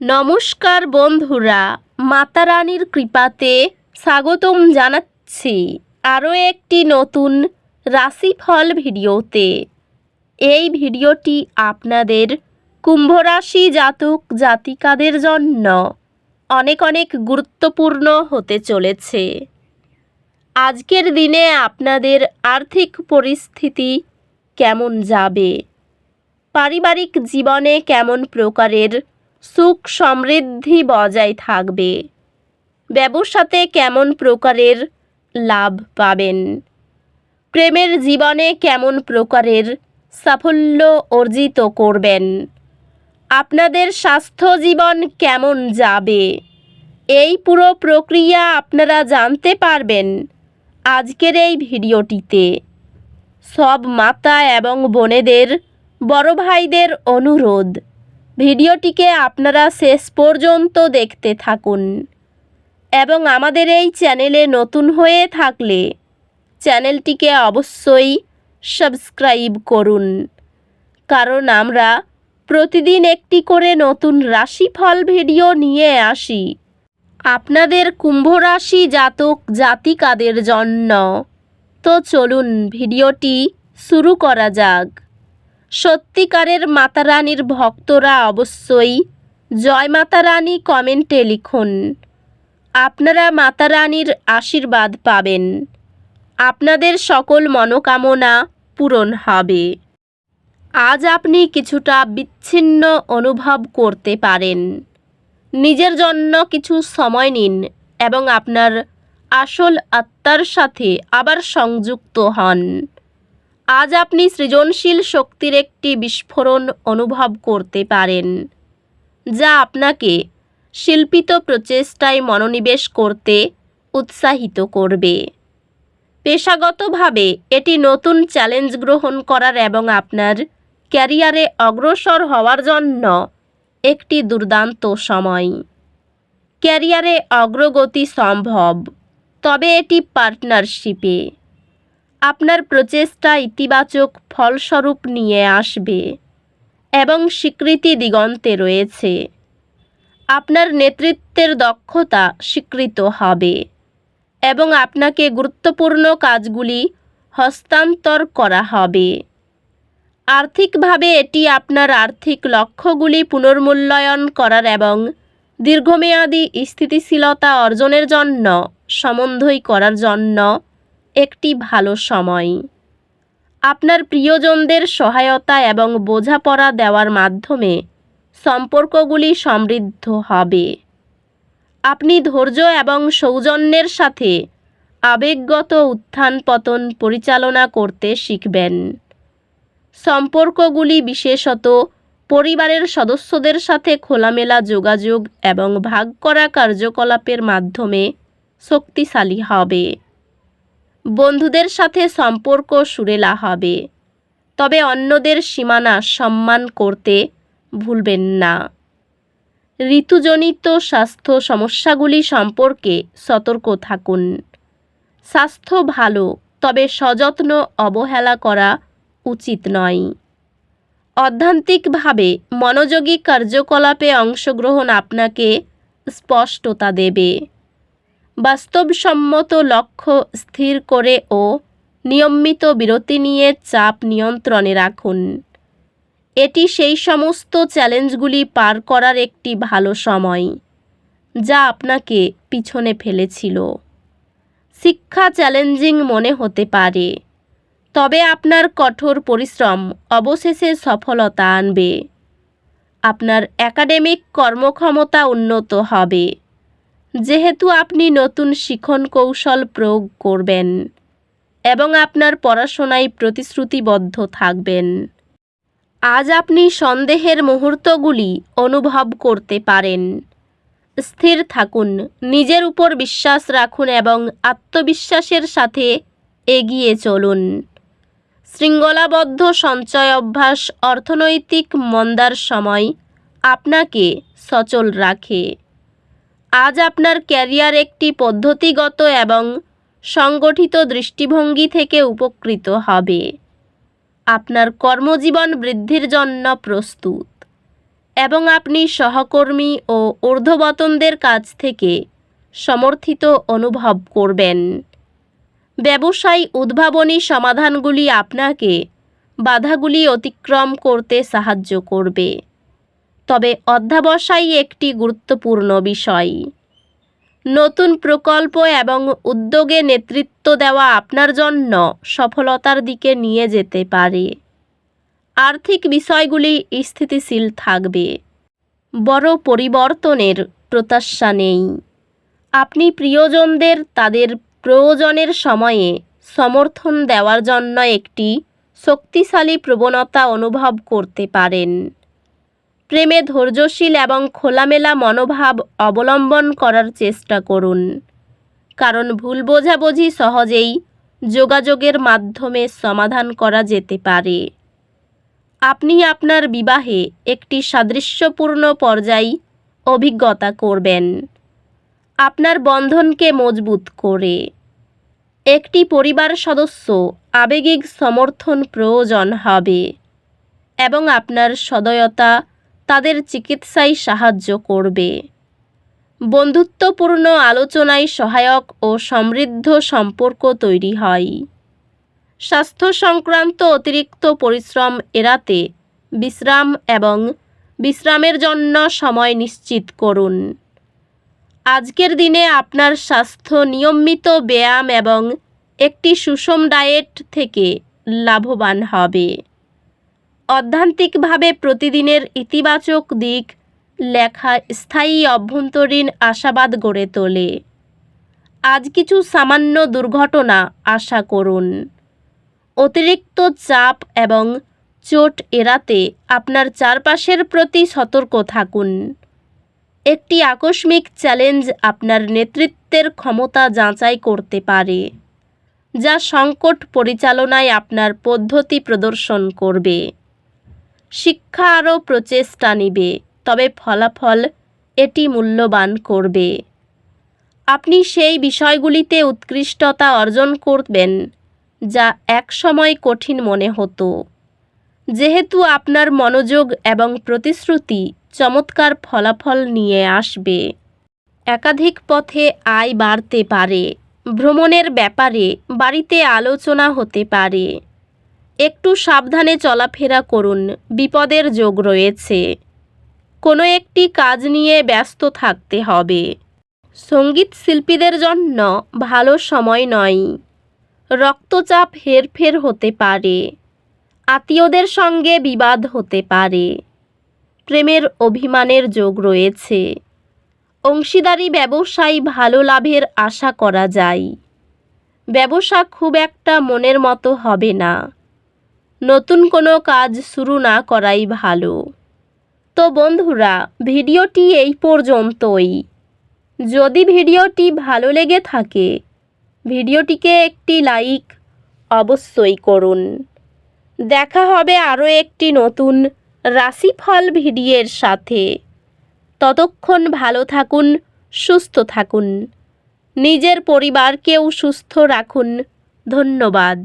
নমস্কার বন্ধুরা, মাতা রানীর কৃপাতে স্বাগতম জানাচ্ছি আরও একটি নতুন রাশিফল ভিডিওতে। এই ভিডিওটি আপনাদের কুম্ভ রাশি জাতক জাতিকাদের জন্য অনেক অনেক গুরুত্বপূর্ণ হতে চলেছে। আজকের দিনে আপনাদের আর্থিক পরিস্থিতি কেমন যাবে, পারিবারিক জীবনে কেমন প্রকারের সুখ সমৃদ্ধি বজায় থাকবে, ব্যবসাতে কেমন প্রকারের লাভ পাবেন, প্রেমের জীবনে কেমন প্রকারের সাফল্য অর্জিত করবেন, আপনাদের স্বাস্থ্য জীবন কেমন যাবে, এই পুরো প্রক্রিয়া আপনারা জানতে পারবেন আজকের এই ভিডিওটিতে। সব মাতা এবং বোনেদের, বড় ভাইদের অনুরোধ, ভিডিওটিকে আপনারা শেষ পর্যন্ত দেখতে থাকুন এবং আমাদের এই চ্যানেলে নতুন হয়ে থাকলে চ্যানেলটিকে অবশ্যই সাবস্ক্রাইব করুন, কারণ আমরা প্রতিদিন একটি করে নতুন রাশিফল ভিডিও নিয়ে আসি আপনাদের কুম্ভ রাশি জাতক জাতিকাদের জন্য। তো চলুন ভিডিওটি শুরু করা যাক। সত্যিকারের মাতা রানীর ভক্তরা অবশ্যই জয় মাতা রানী কমেন্টে লিখুন। আপনারা মাতা রানীর আশীর্বাদ পাবেন, আপনাদের সকল মনোকামনা পূরণ হবে। আজ আপনি কিছুটা বিচ্ছিন্ন অনুভব করতে পারেন। নিজের জন্য কিছু সময় নিন এবং আপনার আসল আত্মার সাথে আবার সংযুক্ত হন। আজ আপনি সৃজনশীল শক্তির একটি বিস্ফোরণ অনুভব করতে পারেন, যা আপনাকে শিল্পিত প্রচেষ্টায় মনোনিবেশ করতে উৎসাহিত করবে। পেশাগতভাবে এটি নতুন চ্যালেঞ্জ গ্রহণ করার এবং আপনার ক্যারিয়ারে অগ্রসর হওয়ার জন্য একটি দুর্দান্ত সময়। ক্যারিয়ারে অগ্রগতি সম্ভব, তবে এটি পার্টনারশিপে। আপনার প্রচেষ্টা ইতিবাচক ফলস্বরূপ নিয়ে আসবে এবং স্বীকৃতি দিগন্তে রয়েছে। আপনার নেতৃত্বের দক্ষতা স্বীকৃত হবে এবং আপনাকে গুরুত্বপূর্ণ কাজগুলি হস্তান্তর করা হবে। আর্থিকভাবে এটি আপনার আর্থিক লক্ষ্যগুলি পুনর্মূল্যায়ন করার এবং দীর্ঘমেয়াদী স্থিতিশীলতা অর্জনের জন্য সমন্বয় করার জন্য একটি ভালো সময়। আপনার প্রিয়জনদের সহায়তা এবং বোঝাপড়া দেওয়ার মাধ্যমে সম্পর্কগুলি সমৃদ্ধ হবে। আপনি ধৈর্য এবং সৌজন্যের সাথে আবেগগত উত্থান পতন পরিচালনা করতে শিখবেন। সম্পর্কগুলি বিশেষত পরিবারের সদস্যদের সাথে খোলামেলা যোগাযোগ এবং ভাগ করা কার্যকলাপের মাধ্যমে শক্তিশালী হবে। বন্ধুদের সাথে সম্পর্ক সুরেলা হবে, তবে অন্যদের সীমানা সম্মান করতে ভুলবেন না। ঋতুজনিত স্বাস্থ্য সমস্যাগুলি সম্পর্কে সতর্ক থাকুন। স্বাস্থ্য ভালো, তবে সযত্ন অবহেলা করা উচিত নয়। অধ্যাত্মিকভাবে মনোযোগী কার্যকলাপে অংশগ্রহণ আপনাকে স্পষ্টতা দেবে। বাস্তবসম্মত লক্ষ্য স্থির করে ও নিয়মিত বিরতি নিয়ে চাপ নিয়ন্ত্রণে রাখুন। এটি সেই সমস্ত চ্যালেঞ্জগুলি পার করার একটি ভালো সময় যা আপনাকে পিছনে ফেলেছিল। শিক্ষা চ্যালেঞ্জিং মনে হতে পারে, তবে আপনার কঠোর পরিশ্রম অবশেষে সফলতা আনবে। আপনার একাডেমিক কর্মক্ষমতা উন্নত হবে, যেহেতু আপনি নতুন শিখন কৌশল প্রয়োগ করবেন এবং আপনার পড়াশোনায় প্রতিশ্রুতিবদ্ধ থাকবেন। আজ আপনি সন্দেহের মুহূর্তগুলি অনুভব করতে পারেন। স্থির থাকুন, নিজের উপর বিশ্বাস রাখুন এবং আত্মবিশ্বাসের সাথে এগিয়ে চলুন। শৃঙ্খলাবদ্ধ সঞ্চয় অভ্যাস অর্থনৈতিক মন্দার সময় আপনাকে সচল রাখে। আজ আপনার ক্যারিয়ার একটি পদ্ধতিগত এবং সংগঠিত দৃষ্টিভঙ্গি থেকে উপকৃত হবে। আপনার কর্মজীবন বৃদ্ধির জন্য প্রস্তুত। এবং আপনি সহকর্মী ও ঊর্ধ্বতনদের কাছ থেকে সমর্থিত অনুভব করবেন। ব্যবসায় উদ্ভাবনী সমাধানগুলি আপনাকে বাধাগুলি অতিক্রম করতে সাহায্য করবে। তবে অধ্যবসায় একটি গুরুত্বপূর্ণ বিষয়। নতুন প্রকল্প এবং উদ্যোগে নেতৃত্ব দেওয়া আপনার জন্য সফলতার দিকে নিয়ে যেতে পারে। আর্থিক বিষয়গুলি স্থিতিশীল থাকবে। বড় পরিবর্তনের প্রত্যাশা নেই। আপনি প্রিয়জনদের তাদের প্রয়োজনের সময়ে সমর্থন দেওয়ার জন্য একটি শক্তিশালী প্রবণতা অনুভব করতে পারেন। প্রেমে ধৈর্যশীল এবং খোলামেলা মনোভাব অবলম্বন করার চেষ্টা করুন, কারণ ভুল বোঝাবুঝি সহজেই যোগাযোগের মাধ্যমে সমাধান করা যেতে পারে। আপনি আপনার বিবাহে একটি সাদৃশ্যপূর্ণ পর্যায় অভিজ্ঞতা করবেন, আপনার বন্ধনকে মজবুত করে। একটি পরিবার সদস্য আবেগিক সমর্থন প্রয়োজন হবে এবং আপনার সদয়তা তাদের চিকিৎসায় সাহায্য করবে। বন্ধুত্বপূর্ণ আলোচনায় সহায়ক ও সমৃদ্ধ সম্পর্ক তৈরি হয়। স্বাস্থ্য সংক্রান্ত অতিরিক্ত পরিশ্রম এড়াতে বিশ্রাম এবং বিশ্রামের জন্য সময় নিশ্চিত করুন। আজকের দিনে আপনার স্বাস্থ্য নিয়মিত ব্যায়াম এবং একটি সুষম ডায়েট থেকে লাভবান হবে। অধ্যাত্মিকভাবে প্রতিদিনের ইতিবাচক দিক লেখা স্থায়ী অভ্যন্তরীণ আশাবাদ গড়ে তোলে। আজ কিছু সামান্য দুর্ঘটনা আশা করুন। অতিরিক্ত চাপ এবং চোট এড়াতে আপনার চারপাশের প্রতি সতর্ক থাকুন। একটি আকস্মিক চ্যালেঞ্জ আপনার নেতৃত্বের ক্ষমতা যাচাই করতে পারে, যা সংকট পরিচালনায় আপনার পদ্ধতি প্রদর্শন করবে। শিক্ষা আরও প্রচেষ্টা নেবে, তবে ফলাফল এটি মূল্যবান করবে। আপনি সেই বিষয়গুলিতে উৎকৃষ্টতা অর্জন করবেন যা একসময় কঠিন মনে হতো, যেহেতু আপনার মনোযোগ এবং প্রতিশ্রুতি চমৎকার ফলাফল নিয়ে আসবে। একাধিক পথে আয় বাড়তে পারে। ভ্রমণের ব্যাপারে বাড়িতে আলোচনা হতে পারে। একটু সাবধানে চলাফেরা করুন, বিপদের যোগ রয়েছে। কোনো একটি কাজ নিয়ে ব্যস্ত থাকতে হবে। সঙ্গীত শিল্পীদের জন্য ভালো সময় নয়। রক্তচাপ হেরফের হতে পারে। আত্মীয়দের সঙ্গে বিবাদ হতে পারে। প্রেমের অভিমানের যোগ রয়েছে। অংশীদারি ব্যবসায় ভালো লাভের আশা করা যায়। ব্যবসা খুব একটা মনের মতো হবে না। নতুন কোনো কাজ শুরু না করাই ভালো। তো বন্ধুরা, ভিডিওটি এই পর্যন্তই। যদি ভিডিওটি ভালো লেগে থাকে, ভিডিওটিকে একটি লাইক অবশ্যই করুন। দেখা হবে আরও একটি নতুন রাশিফল ভিডিওর সাথে। ততক্ষণ ভালো থাকুন, সুস্থ থাকুন, নিজের পরিবারকেও সুস্থ রাখুন। ধন্যবাদ।